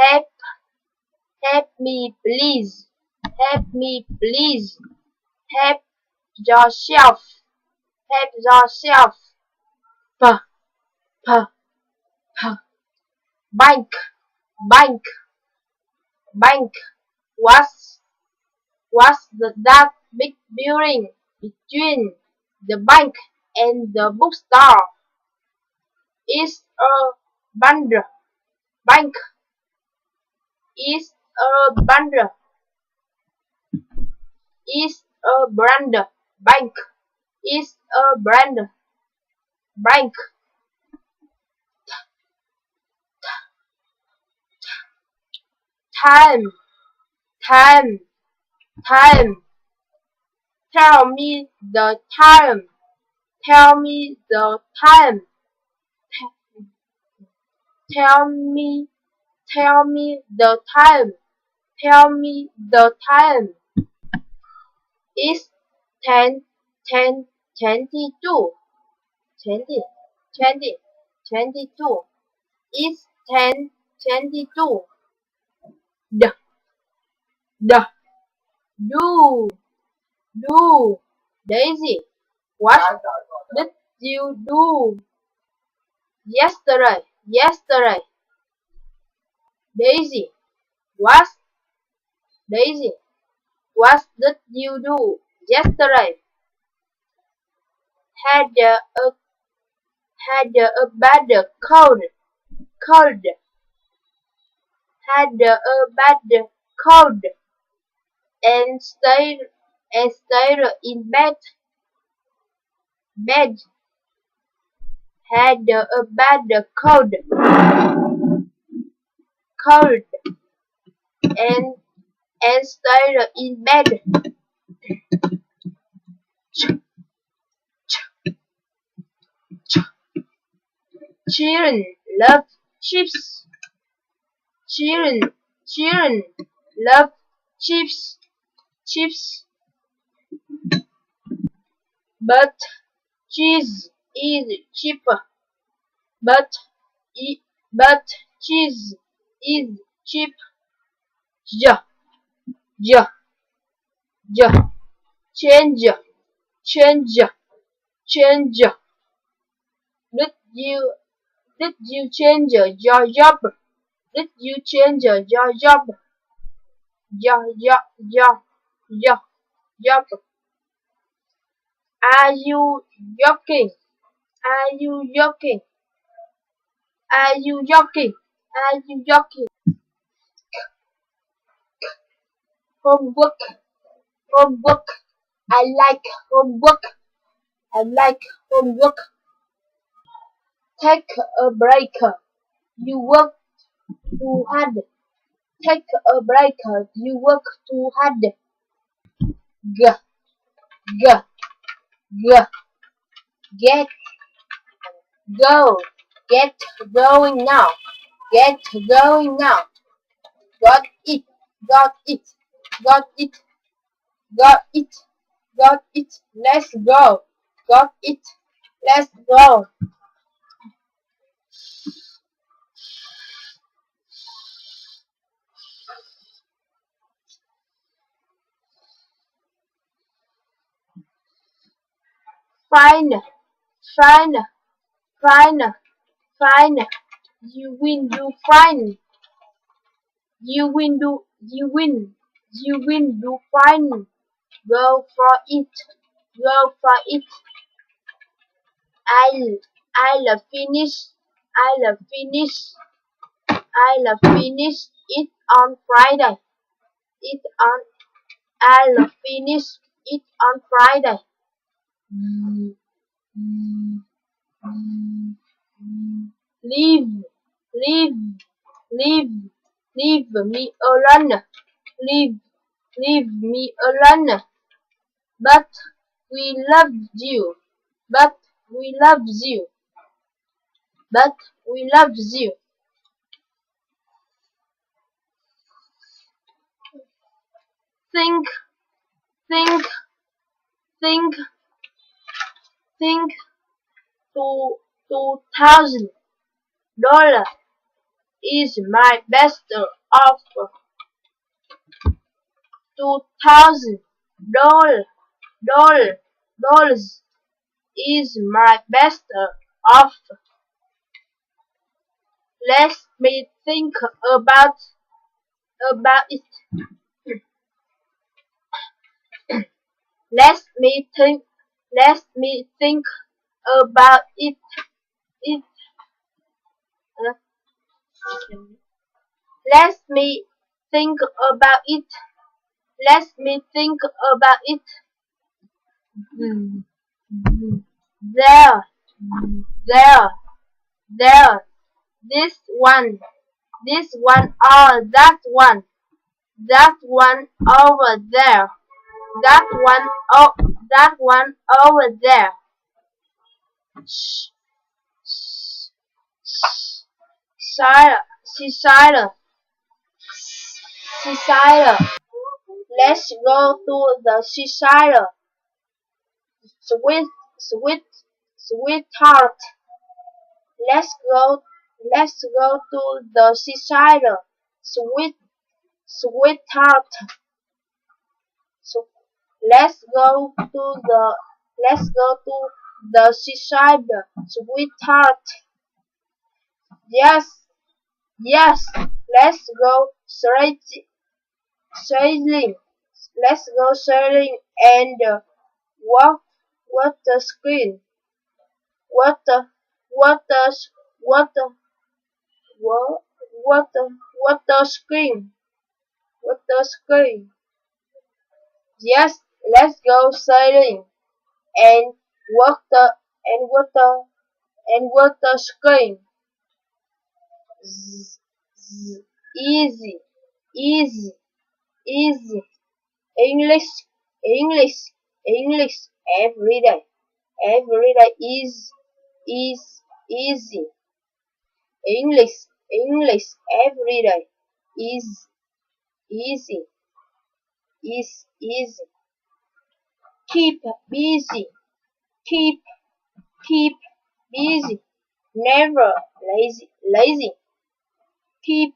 Help, help me please. Help me please. Help yourself. Help yourself. P, p, p. Bank, bank, bank. What's that big building between the bank and the bookstore? It's a bundle. Bank is a bundle. Is a brand. Bank is a brand. Bank. Time, time, time. Tell me the time. Tell me the time. Tell me the time. Tell me the time. It's 10, 10, 22. 20, 20, 22. It's 10, 22. D, d, do. Daisy, what did you do yesterday? Daisy, what? Daisy, what did you do yesterday? Had a bad cold. Had a bad cold and stayed in bed. Had a bad cold and stayed in bed. Children love chips. Children love chips. But cheese is cheaper. But cheese is cheap. Ja. Change. Did you change your job? Did you change your job? Job. Are you joking? Homework. I like homework. Take a break. You work too hard. Take a break. You work too hard. G. Get going now. Got it. Let's go. Got it. Let's go. Fine. You win, do fine. You win, do fine. Go for it. I'll finish it on Friday. I'll finish it on Friday. Leave me alone. Leave me alone. But we love you. Think $2,000 is my best offer. $2,000 dollars is my best offer. Let me think about it. Let me think. Let me think about it. It. uh, Let me think about it. Let me think about it. There, there, there. This one, or that one over there, that one over there. Shh, shh, shh. Silent, silent, silent. Let's go to the seaside. Sweet, sweet, sweetheart. Let's go. Let's go to the seaside. Sweet, sweetheart. So let's go to the. Let's go to the seaside, sweetheart. Yes, yes. Let's go sailing. Let's go sailing and walk. What the screen? What the what the what the what what the screen? What the screen? Yes, let's go sailing and walk the and what the what the screen? Z, z, easy, easy, easy. English, English, English. Every day is easy. English, English. Every day is easy, is easy. Keep busy, keep keep busy. Never lazy. Keep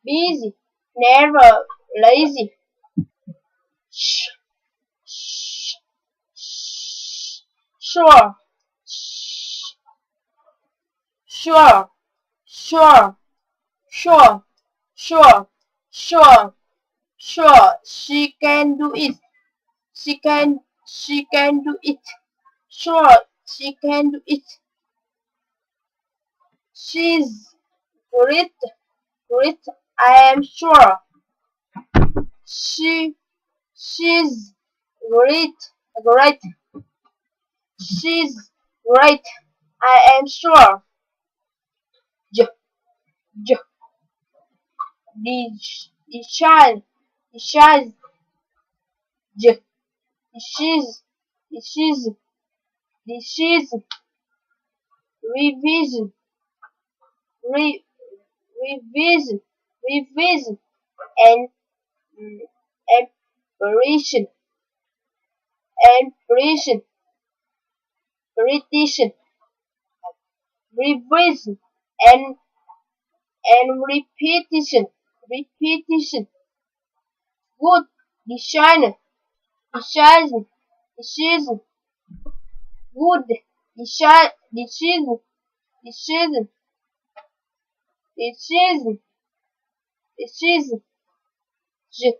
busy, never lazy. Shh, shh, shh. Sure, shh, sure, sure, sure, sure, sure, sure. She can do it. She can do it. Sure, she can do it. She's great, great. I am sure. She, she's great, great. She's great. I am sure. J, j, the child, the child, j, she's, she's, she's, revision, re, revision, revision, and apparition, apparition, repetition, revision, and repetition, repetition. Good, designer, decision, decision. Good, decision, decision, decision, decision, decision. J,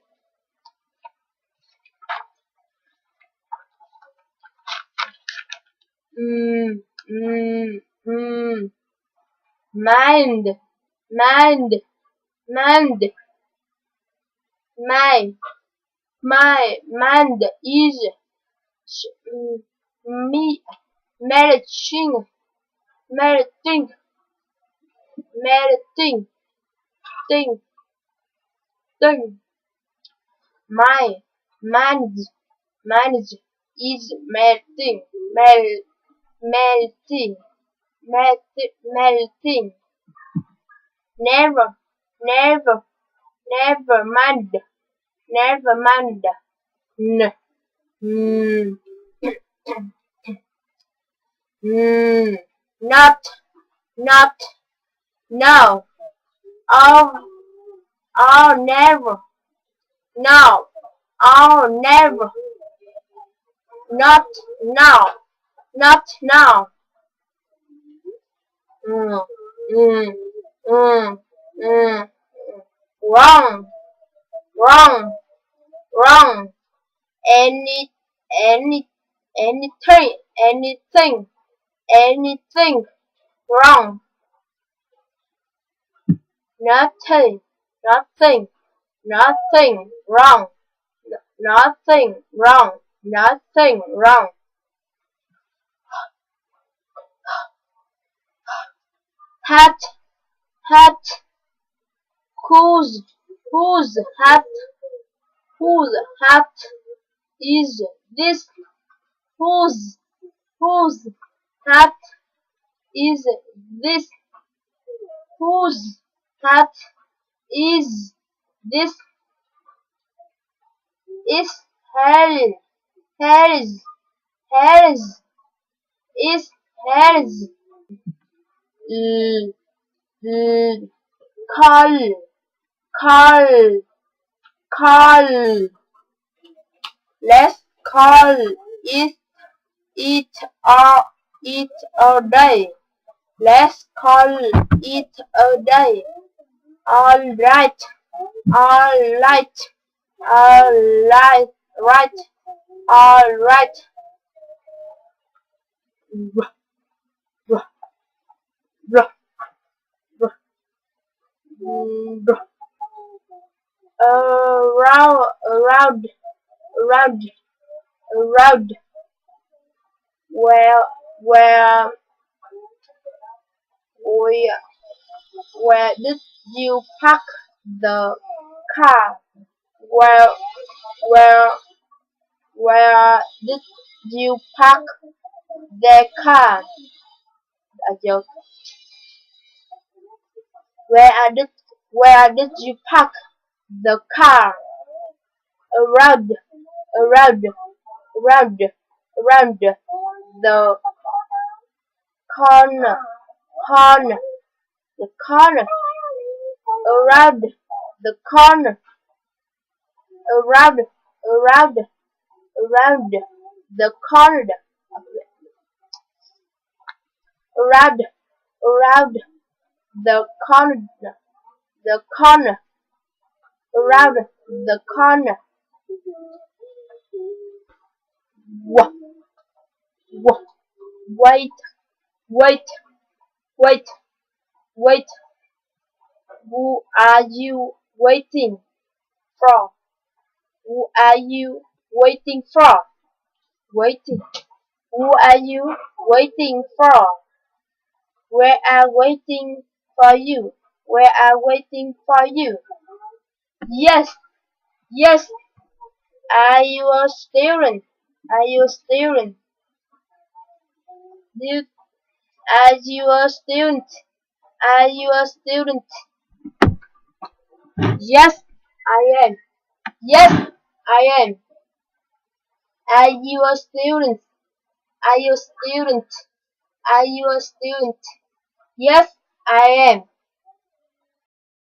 mm, mm, mm. Mind, mind, mind, mind. My mind is me melting, melting, melting, thing, thing. My mind, mind is melting, melting, melting. Never, never, never mind, never mind. N, mm, not, not, no. Oh, oh, never. No. Oh, never. Not now. Not now. Mm, mm, mm, mm. Wrong. Wrong. Wrong. Any, any, anything, anything, anything. Wrong. Nothing. Nothing. Nothing. Wrong. Nothing. Wrong. Nothing. Wrong. Hat. Hat. Whose hat? Whose hat is this? Whose whose hat is this? Whose hat is this? Is Harry Harry's Harry's is Harry's l, l, call call call let's call it or it a day. Let's call it a day. All right, all right, all right, right, all right. R- r- r- r- Around, around, around, around. Where, where, where, where did you park the car? Where, where, where did you park the car? A joke. Where where did you park the car? Around, around, around, around the corner, corner, the corner, around the corner, around, around, around the corner, around, around the corner, the corner, around the corner. Wha- wha- Wait, wait, wait, wait. Who are you waiting for? Who are you waiting for? Waiting. Who are you waiting for? We are waiting for you. We are waiting for you. Yes, yes. Are you a student? Are you a student? You, are you a student? Are you a student? Yes, I am. Yes, I am. Are you a student? Are you a student? Are you a student? Yes, I am.